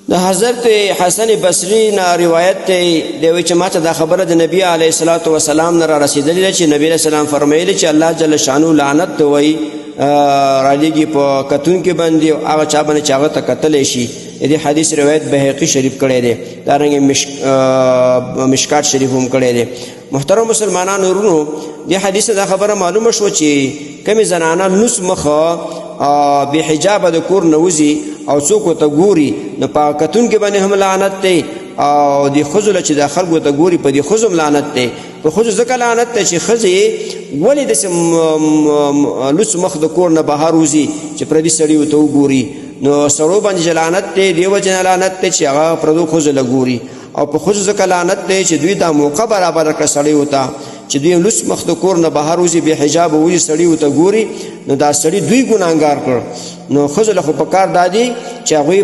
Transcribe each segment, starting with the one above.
د حضرت حسن بصری نه روایت دی دوی چې ماته دا خبره د نبی علیه الصلاۃ والسلام نه را رسیدلې چې نبی علیه السلام فرمایلی چې الله جل شانو لعنت وایي رالیږي په کتونکي باندې او هغه چا باندې چې هغه ته کتلی شي. دې حدیث روایت بهقي شریف کړی دی، دارنګې مشکات شریف هم کړی دی. محترم مسلمانانو ورونو، دې حدیث دا خبره معلومه شوه چې کمې زنانه لوس مخه بې حجابه د کور نه وځي او څوک ورته ګوري، نو په کتونکي باندې هم لعنت دی او د ښځو له چې د خلکو ته ګوري په دې ښځو هم لعنت دی. په ښځو ځکه لعنت دی چې ښځې ولې داسې لوس مخ د کور نه بهر وځي چې پردي سړي ورته وګوري. نو سړو باندې چې لعنت دی دې وجې نه لعنت دی چې هغه پردو ښځو له ګوري، او په ښځو ځکه لعنت دی چې دوی دا موقع برابره کړه سړي ورته چې دوی لوس مخ د کور نه بهر وځي، بې حجابه وځي، سړي ورته ګوري، نو دا سړي دوی ګناهګار کړ. نو ښځو له خو په کار دا دی چې هغوی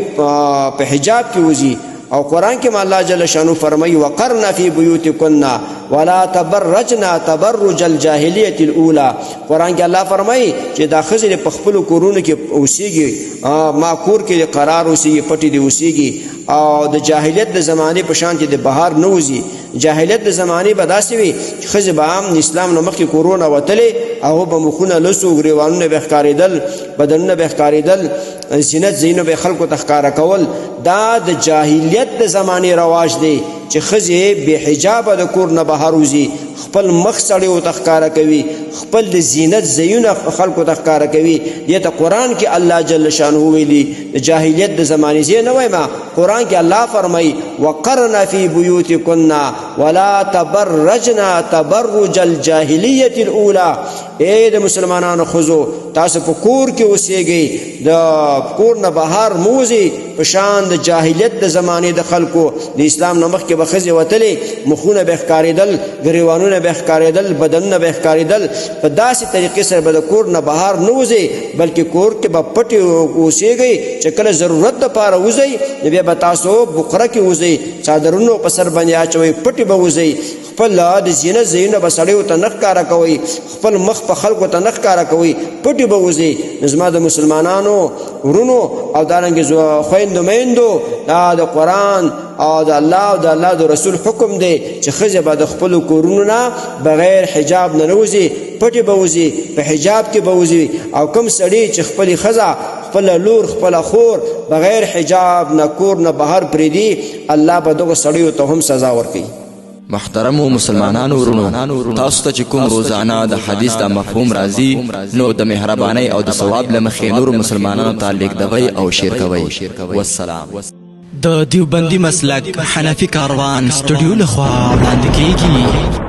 په حجاب کې وځي. او قرآن کې الله جل شانو فرمایي وقرن فی بیوتکن ولا تبرجن تبرج الجاهلیة الاولى. قرآن کې الله فرمایي چې دا ښځې په خپلو کورونو کې اوسېږي، ما کور کې قرار اوسېږي، پټې دې اوسېږي، او د جاهلیت د زمانې په شان چې د بهار نه وځي. جاهلیت د زمانې به داسې وي چې ښځې به هم اسلام نه مخکې کورونه وتلې، هغو به مخونه لسو، ګریوانونه به ښکارېدل، بدنونه به ښکارېدل، زینت زینو به خلکو ته ښکاره کول. دا د جاهلیت د زمانې رواج دی چې ښځې بې حجابه د کور نه بهر وځي، خپل مخ سړیو ته ښکاره کوي، خپل د زینت زیونه خلکو ته ښکاره کوي. دې ته قرآن کې الله جل شانه ویلي د جاهلیت د زمانې زی نه وایم، قرآن کې الله فرمایي وقرن فی بیوتکن ولا تبرجن تبرج الجاهلیة الاولى. ای د مسلمانانو ښځو تاسو په کور کې اوسېږئ، د کور نه بهر مه وځئ په شان د جاهلیت د زمانې د خلکو. د اسلام نه مخکې به ښځې وتلې، مخونه به ښکارېدل، ګریوانونه به ښکارېدل، بدنونه به ښکارېدل. په داسې طریقې سره به د کور نه بهر نه وځئ، بلکې کور کې به پټې اوسېږئ چې کله ضرورت دپاره وځئ نو بیا به تاسو بقره کې وځئ، څادرونه په سر باندې اچوئ، پټې به وځئ، خپل د زینت زیونه به سړیو ته نه ښکاره کوئ، خپل مخ په خلکو ته نه ښکاره کوئ، پټې به وځئ. نو زما د مسلمانانو ورونو او دارنګې خویندو میندو، دا د قرآن او د الله او د الله د رسول حکم دی چې ښځې به د خپلو کورونو نه بغیر حجاب نه وځي، پټې به وځي، په حجاب کې به وځي. او کوم سړی چې خپلې ښځه، خپله لور، خپله خور بغیر حجاب نه کور نه بهر پرېږدي، الله به دغو سړیو ته هم سزا ورکوي. محترمو مسلمانانو ورونو، تاسو ته چې کوم روزانه د حدیث د مفهوم راځي نو د مهربانۍ او د ثواب له مخې نورو مسلمانانو ته لیږدوئ او شیر کوئ. والسلام. د دیوبندي مسلک حنفي کاروان سټوډیو لخوا وړاندې کیږي.